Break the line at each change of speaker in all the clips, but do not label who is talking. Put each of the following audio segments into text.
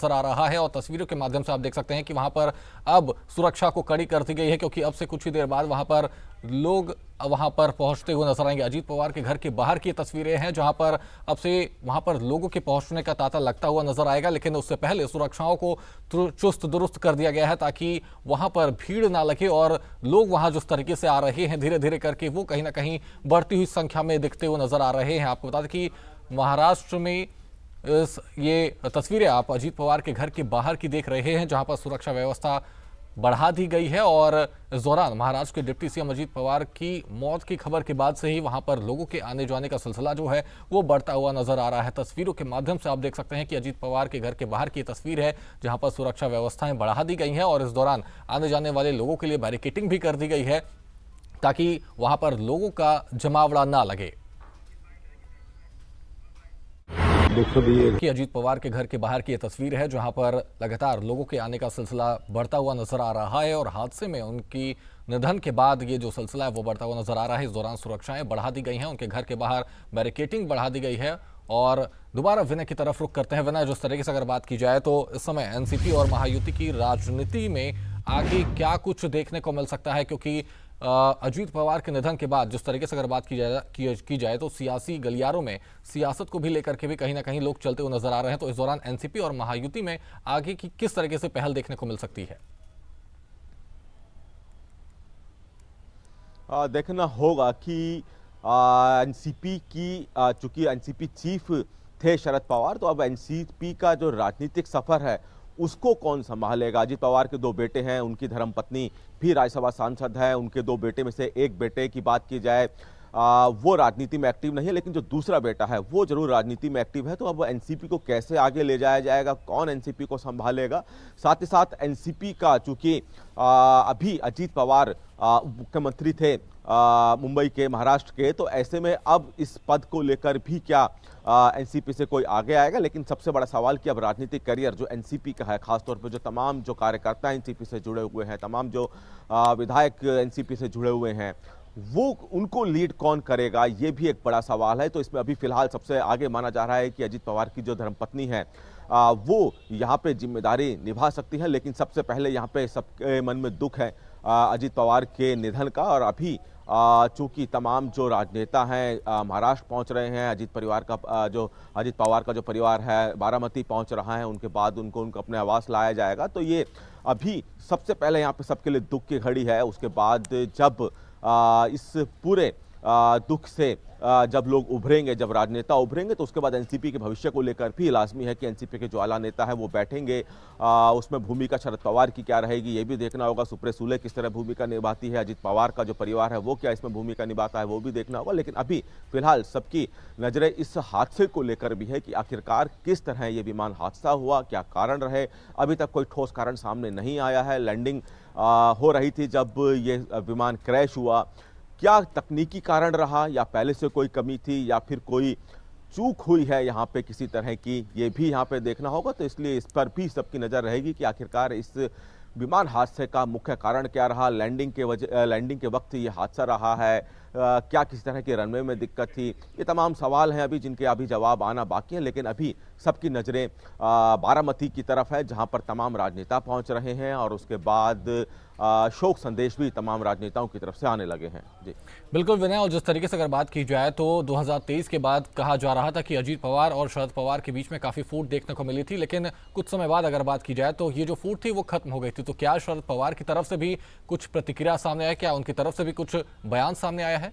नजर आ रहा है और तस्वीरों के माध्यम से आप देख सकते हैं कि वहां पर अब सुरक्षा को कड़ी कर दी गई है, क्योंकि अब से कुछ ही देर बाद वहां पर लोग वहां पर पहुंचते हुए नजर आएंगे। अजीत पवार के घर के बाहर की तस्वीरें हैं, जहां पर अब से वहां पर लोगों के पहुंचने का तांता लगता हुआ नजर आएगा, लेकिन उससे पहले सुरक्षाओं को चुस्त दुरुस्त कर दिया गया है ताकि वहां पर भीड़ ना लगे और लोग वहां जिस तरीके से आ रहे हैं धीरे धीरे करके वो कहीं ना कहीं बढ़ती हुई संख्या में दिखते हुए नजर आ रहे हैं। आपको बता दें कि महाराष्ट्र में ये तस्वीरें आप अजीत पवार के घर के बाहर की देख रहे हैं, जहां पर सुरक्षा व्यवस्था बढ़ा दी गई है। और इस दौरान महाराष्ट्र के डिप्टी सीएम अजीत पवार की मौत की खबर के बाद से ही वहां पर लोगों के आने जाने का सिलसिला जो है वो बढ़ता हुआ नजर आ रहा है। तस्वीरों के माध्यम से आप देख सकते हैं कि अजीत पवार के घर के बाहर की तस्वीर है, जहां पर सुरक्षा व्यवस्थाएं बढ़ा दी गई हैं और इस दौरान आने जाने वाले लोगों के लिए बैरिकेडिंग भी कर दी गई है ताकि वहां पर लोगों का जमावड़ा ना लगे। कि अजीत पवार के घर के बाहर की यह तस्वीर है, जहां पर लगातार लोगों के आने का सिलसिला बढ़ता हुआ नजर आ रहा है और हादसे में उनकी निधन के बाद ये जो सिलसिला है वो बढ़ता हुआ नजर आ रहा है। इस दौरान सुरक्षाएं बढ़ा दी गई हैं, उनके घर के बाहर बैरिकेडिंग बढ़ा दी गई है। और दोबारा विनय की तरफ रुख करते हैं। विनय, जिस तरीके से अगर बात की जाए तो इस समय एनसीपी और महायुति की राजनीति में आगे क्या कुछ देखने को मिल सकता है, क्योंकि अजीत पवार के निधन के बाद जिस तरीके से अगर बात की जाए तो सियासी गलियारों में सियासत को भी लेकर के भी कहीं ना कहीं लोग चलते हुए नजर आ रहे हैं। तो इस दौरान एनसीपी और महायुति में आगे की किस तरीके से पहल देखने को मिल सकती है?
देखना होगा कि एनसीपी की चूंकि एनसीपी चीफ थे शरद पवार, तो अब एनसीपी का जो राजनीतिक सफर है उसको कौन संभालेगा। अजीत पवार के दो बेटे हैं, उनकी धर्मपत्नी भी राज्यसभा सांसद है, उनके दो बेटे में से एक बेटे की बात की जाए वो राजनीति में एक्टिव नहीं है, लेकिन जो दूसरा बेटा है वो जरूर राजनीति में एक्टिव है। तो अब एनसीपी को कैसे आगे ले जाया जाएगा, कौन एनसीपी को संभालेगा। साथ ही साथ एनसीपी का चूंकि अभी अजीत पवार मुख्यमंत्री थे मुंबई के, महाराष्ट्र के, तो ऐसे में अब इस पद को लेकर भी क्या एनसीपी से कोई आगे आएगा। लेकिन सबसे बड़ा सवाल कि अब राजनीतिक करियर जो एनसीपी का है, खासतौर पर जो तमाम जो कार्यकर्ता एनसीपी से जुड़े हुए हैं, तमाम जो विधायक एनसीपी से जुड़े हुए हैं, वो उनको लीड कौन करेगा, ये भी एक बड़ा सवाल है। तो इसमें अभी फिलहाल सबसे आगे माना जा रहा है कि अजीत पवार की जो धर्मपत्नी है वो यहाँ पे जिम्मेदारी निभा सकती है। लेकिन सबसे पहले यहाँ पे सबके मन में दुख है अजीत पवार के निधन का। और अभी चूंकि तमाम जो राजनेता हैं महाराष्ट्र पहुंच रहे हैं, अजीत पवार का जो परिवार है बारामती पहुंच रहा है, उनके बाद उनको अपने आवास लाया जाएगा। तो ये अभी सबसे पहले यहाँ पे सबके लिए दुख की घड़ी है। उसके बाद जब इस पूरे दुख से जब लोग उभरेंगे, जब राजनेता उभरेंगे, तो उसके बाद एनसीपी के भविष्य को लेकर भी लाजमी है कि एनसीपी के जो आला नेता है वो बैठेंगे। उसमें भूमिका शरद पवार की क्या रहेगी ये भी देखना होगा। सुप्रिया सुले किस तरह भूमिका निभाती है, अजीत पवार का जो परिवार है वो क्या इसमें भूमिका निभाता है वो भी देखना होगा। लेकिन अभी फिलहाल सबकी नजरें इस हादसे को लेकर भी है कि आखिरकार किस तरह ये विमान हादसा हुआ, क्या कारण रहे। अभी तक कोई ठोस कारण सामने नहीं आया है। लैंडिंग हो रही थी जब ये विमान क्रैश हुआ, क्या तकनीकी कारण रहा या पहले से कोई कमी थी या फिर कोई चूक हुई है यहाँ पे किसी तरह की, ये भी यहाँ पे देखना होगा। तो इसलिए इस पर भी सबकी नज़र रहेगी कि आखिरकार इस विमान हादसे का मुख्य कारण क्या रहा। लैंडिंग के वक्त ये हादसा रहा है, क्या किसी तरह की रनवे में दिक्कत थी, ये तमाम सवाल हैं अभी जिनके अभी जवाब आना बाकी है। लेकिन अभी सबकी नज़रें बारामती की तरफ है, जहां पर तमाम राजनेता पहुंच रहे हैं और उसके बाद शोक संदेश भी तमाम राजनेताओं की तरफ से आने लगे हैं। जी
बिल्कुल विनय, और जिस तरीके से अगर बात की जाए तो 2023 के बाद कहा जा रहा था कि अजीत पवार और शरद पवार के बीच में काफी फूट देखने को मिली थी, लेकिन कुछ समय बाद अगर बात की जाए तो ये जो फूट थी वो खत्म हो गई थी। तो क्या शरद पवार की तरफ से भी कुछ प्रतिक्रिया सामने आया, क्या उनकी तरफ से भी कुछ बयान सामने आया है?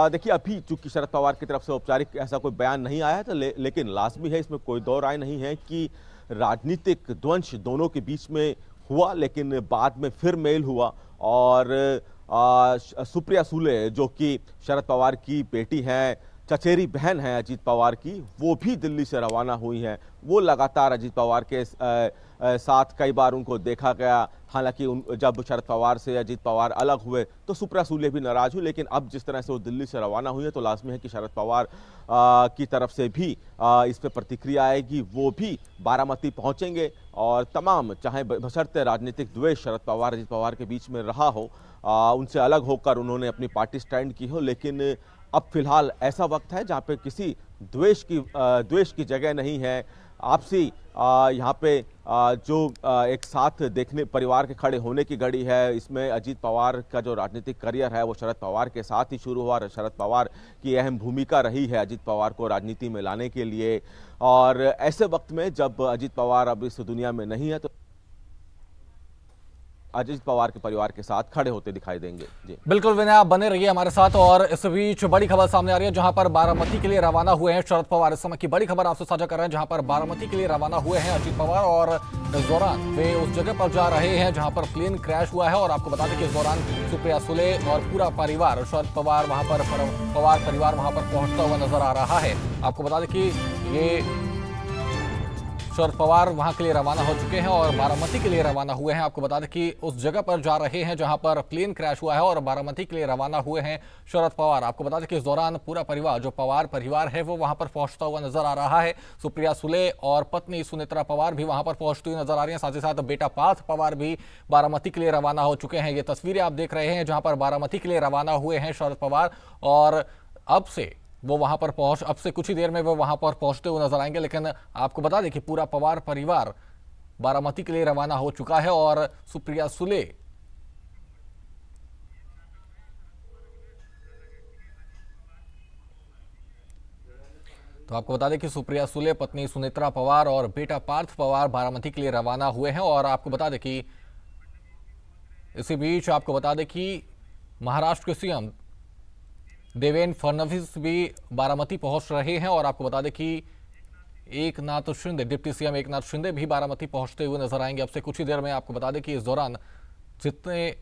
देखिए, अभी चूंकि शरद पवार की तरफ से औपचारिक ऐसा कोई बयान नहीं आया है, तो लेकिन लाजमी है, इसमें कोई दो राय नहीं है कि राजनीतिक द्वंश दोनों के बीच में हुआ, लेकिन बाद में फिर मेल हुआ। और सुप्रिया सुले जो कि शरद पवार की बेटी हैं, चचेरी बहन है अजीत पवार की, वो भी दिल्ली से रवाना हुई हैं। वो लगातार अजीत पवार के साथ कई बार उनको देखा गया। हालांकि जब शरद पवार से अजीत पवार अलग हुए तो सुप्रिया सुले भी नाराज हुई, लेकिन अब जिस तरह से वो दिल्ली से रवाना हुई है तो लाजमी है कि शरद पवार की तरफ से भी इस पर प्रतिक्रिया आएगी। वो भी बारामती पहुंचेंगे और तमाम, चाहे बशर्ते राजनीतिक द्वेष शरद पवार अजीत पवार के बीच में रहा हो, उनसे अलग होकर उन्होंने अपनी पार्टी स्टैंड की हो, लेकिन अब फिलहाल ऐसा वक्त है जहां पे किसी द्वेष की जगह नहीं है। आपसी यहाँ पे जो एक साथ देखने परिवार के खड़े होने की घड़ी है, इसमें अजीत पवार का जो राजनीतिक करियर है वो शरद पवार के साथ ही शुरू हुआ। शरद पवार की अहम भूमिका रही है अजीत पवार को राजनीति में लाने के लिए, और ऐसे वक्त में जब अजीत पवार अब इस दुनिया में नहीं है तो अजीत पवार के परिवार के साथ खड़े होते दिखाई देंगे। जी
बिल्कुल विनय, आप बने रहिए हमारे साथ। और इस बीच बड़ी खबर सामने आ रही है जहां पर बारामती के लिए रवाना हुए हैं शरद पवार। इस समय की बड़ी खबर आपसे साझा कर रहे हैं जहां पर बारामती के लिए रवाना हुए हैं अजीत पवार, और इस दौरान वे उस जगह पर जा रहे हैं जहां पर प्लेन क्रैश हुआ है। और आपको बता दें कि इस दौरान सुप्रिया सुले और पूरा परिवार शरद पवार वहां पर पवार परिवार वहां पर पहुंचता हुआ नजर आ रहा है। आपको बता दें कि ये शरद पवार वहां के लिए रवाना हो चुके हैं और बारामती के लिए रवाना हुए हैं। आपको बता दें कि उस जगह पर जा रहे हैं जहां पर प्लेन क्रैश हुआ है और बारामती के लिए रवाना हुए हैं शरद पवार। आपको बता दें कि इस दौरान पूरा परिवार जो पवार परिवार है वो वहां पर पहुंचता हुआ नजर आ रहा है। सुप्रिया सुले और पत्नी सुनेत्रा पवार भी वहां पर पहुंचती हुई नजर आ रही है। साथ ही साथ बेटा पार्थ पवार भी बारामती के लिए रवाना हो चुके हैं। ये तस्वीरें आप देख रहे हैं जहां पर बारामती के लिए रवाना हुए हैं शरद पवार, और अब से वो वहां पर अब से कुछ ही देर में वो वहां पर पहुंचते हुए नजर आएंगे। लेकिन आपको बता दें कि पूरा पवार परिवार बारामती के लिए रवाना हो चुका है और सुप्रिया सुले तो आपको बता दें कि सुप्रिया सुले, पत्नी सुनेत्रा पवार और बेटा पार्थ पवार बारामती के लिए रवाना हुए हैं। और आपको बता दें कि इसी बीच आपको बता दें कि महाराष्ट्र के सीएम देवेंद्र फडणवीस भी बारामती पहुंच रहे हैं। और आपको बता दें कि एकनाथ शिंदे, डिप्टी सीएम एकनाथ शिंदे भी बारामती पहुंचते हुए नजर आएंगे अब से कुछ ही देर में। आपको बता दें कि इस दौरान जितने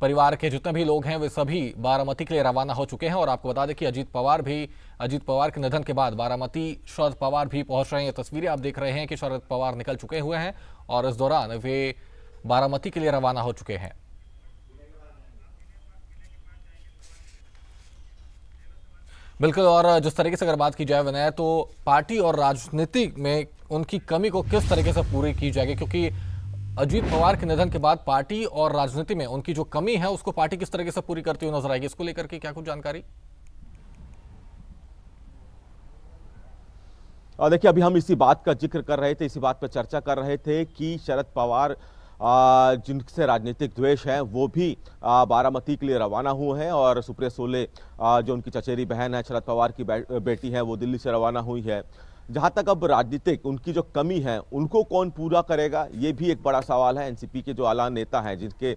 परिवार के जितने भी लोग हैं वे सभी बारामती के लिए रवाना हो चुके हैं। और आपको बता दें कि अजीत पवार के निधन के बाद बारामती शरद पवार भी पहुंच रहे हैं। तस्वीरें आप देख रहे हैं कि शरद पवार निकल चुके हुए हैं और इस दौरान वे बारामती के लिए रवाना हो चुके हैं। बिल्कुल, और जिस तरीके से अगर बात की जाए विनय, तो पार्टी और राजनीति में उनकी कमी को किस तरीके से पूरी की जाएगी, क्योंकि अजीत पवार के निधन के बाद पार्टी और राजनीति में उनकी जो कमी है उसको पार्टी किस तरीके से पूरी करती हुई नजर आएगी, इसको लेकर के क्या कुछ जानकारी?
और देखिए, अभी हम इसी बात का जिक्र कर रहे थे, इसी बात पर चर्चा कर रहे थे कि शरद पवार जिनसे राजनीतिक द्वेष है वो भी बारामती के लिए रवाना हुए हैं, और सुप्रिया सुले जो उनकी चचेरी बहन है, शरद पवार की बेटी है, वो दिल्ली से रवाना हुई है। जहां तक अब राजनीतिक उनकी जो कमी है उनको कौन पूरा करेगा, ये भी एक बड़ा सवाल है। एनसीपी के जो आला नेता हैं, जिनके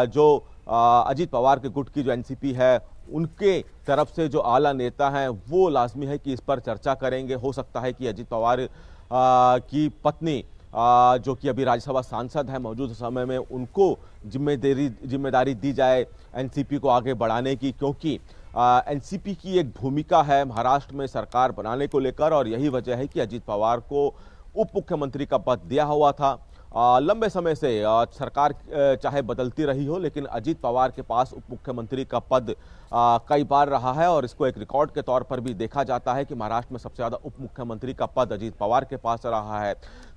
जो अजीत पवार के गुट की जो एनसीपी है उनके तरफ से जो आला नेता हैं वो लाजमी है कि इस पर चर्चा करेंगे। हो सकता है कि अजीत पवार की पत्नी जो कि अभी राज्यसभा सांसद है मौजूदा समय में, उनको जिम्मेदारी दी जाए एनसीपी को आगे बढ़ाने की, क्योंकि एनसीपी की एक भूमिका है महाराष्ट्र में सरकार बनाने को लेकर, और यही वजह है कि अजीत पवार को उप मुख्यमंत्री का पद दिया हुआ था। लंबे समय से सरकार चाहे बदलती रही हो, लेकिन अजीत पवार के पास उप मुख्यमंत्री का पद कई बार रहा है, और इसको एक रिकॉर्ड के तौर पर भी देखा जाता है कि महाराष्ट्र में सबसे ज्यादा उप मुख्यमंत्री का पद अजीत पवार के पास रहा है।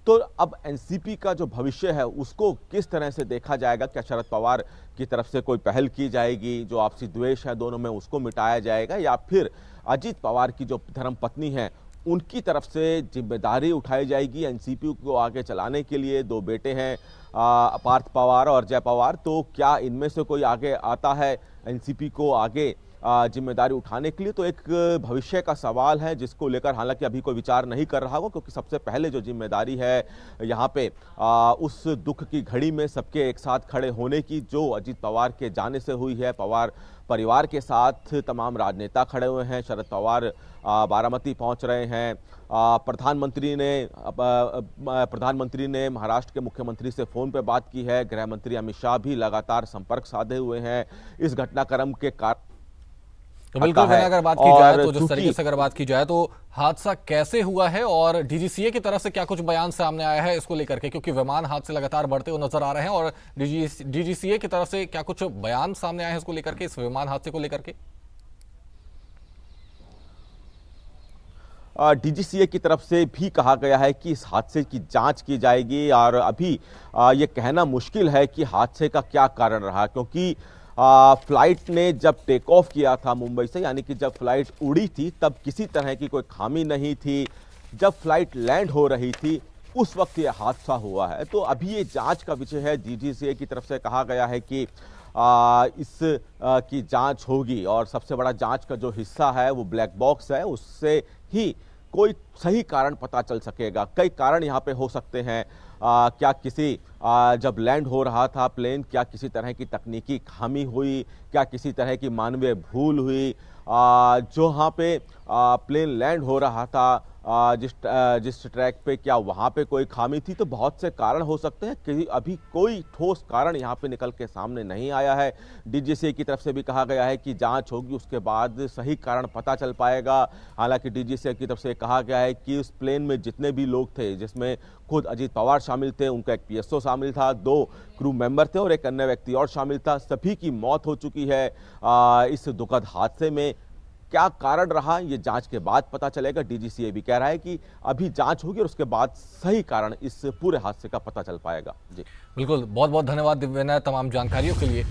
तो अब एनसीपी का जो भविष्य है उसको किस तरह से देखा जाएगा? क्या शरद पवार की तरफ से कोई पहल की जाएगी, जो आपसी द्वेष है दोनों में उसको मिटाया जाएगा, या फिर अजीत पवार की जो धर्मपत्नी है उनकी तरफ से जिम्मेदारी उठाई जाएगी एनसीपी को आगे चलाने के लिए? दो बेटे हैं पार्थ पवार और जय पवार, तो क्या इनमें से कोई आगे आता है एनसीपी को आगे जिम्मेदारी उठाने के लिए? तो एक भविष्य का सवाल है जिसको लेकर हालांकि अभी कोई विचार नहीं कर रहा हो, क्योंकि सबसे पहले जो जिम्मेदारी है यहाँ पे उस दुख की घड़ी में सबके एक साथ खड़े होने की, जो अजीत पवार के जाने से हुई है। पवार परिवार के साथ तमाम राजनेता खड़े हुए हैं। शरद पवार बारामती पहुंच रहे हैं। प्रधानमंत्री ने महाराष्ट्र के मुख्यमंत्री से फोन पे बात की है। गृह मंत्री अमित शाह भी लगातार संपर्क साधे हुए हैं इस घटनाक्रम के कारण।
तो बिल्कुल, अगर बात की जाए तो जिस तरीके से अगर बात की जाए तो हादसा कैसे हुआ है और डीजीसीए की तरफ से क्या कुछ बयान सामने आया है इसको लेकर के, क्योंकि विमान हादसे लगातार बढ़ते हुए नजर आ रहे हैं, और डीजीसीए की तरफ से क्या कुछ बयान सामने आए हैं इसको लेकर के, इस विमान हादसे को लेकर के?
डीजीसीए की तरफ से भी कहा गया है कि इस हादसे की जांच की जाएगी, और अभी ये कहना मुश्किल है कि हादसे का क्या कारण रहा, क्योंकि फ्लाइट ने जब टेक ऑफ किया था मुंबई से, यानी कि जब फ्लाइट उड़ी थी तब किसी तरह की कोई खामी नहीं थी। जब फ्लाइट लैंड हो रही थी उस वक्त यह हादसा हुआ है। तो अभी ये जांच का विषय है। डीजीसीए की तरफ से कहा गया है कि इस की जांच होगी और सबसे बड़ा जांच का जो हिस्सा है वो ब्लैक बॉक्स है, उससे ही कोई सही कारण पता चल सकेगा। कई कारण यहाँ पे हो सकते हैं। क्या किसी जब लैंड हो रहा था प्लेन, क्या किसी तरह की तकनीकी खामी हुई, क्या किसी तरह की मानवीय भूल हुई, जो वहाँ पे प्लेन लैंड हो रहा था जिस ट्रैक पे, क्या वहाँ पे कोई खामी थी। तो बहुत से कारण हो सकते हैं कि अभी कोई ठोस कारण यहाँ पे निकल के सामने नहीं आया है। डीजीसीए की तरफ से भी कहा गया है कि जांच होगी, उसके बाद सही कारण पता चल पाएगा। हालांकि डीजीसीए की तरफ से कहा गया है कि उस प्लेन में जितने भी लोग थे, जिसमें खुद अजीत पवार शामिल थे, उनका एक पीएसओ शामिल था, 2 क्रू मेंबर थे और एक अन्य व्यक्ति और शामिल था, सभी की मौत हो चुकी है इस दुखद हादसे में। क्या कारण रहा ये जांच के बाद पता चलेगा। डीजीसीए भी कह रहा है कि अभी जांच होगी और उसके बाद सही कारण इस पूरे हादसे का पता चल पाएगा। जी
बिल्कुल, बहुत बहुत धन्यवाद दिव्यना तमाम जानकारियों के लिए।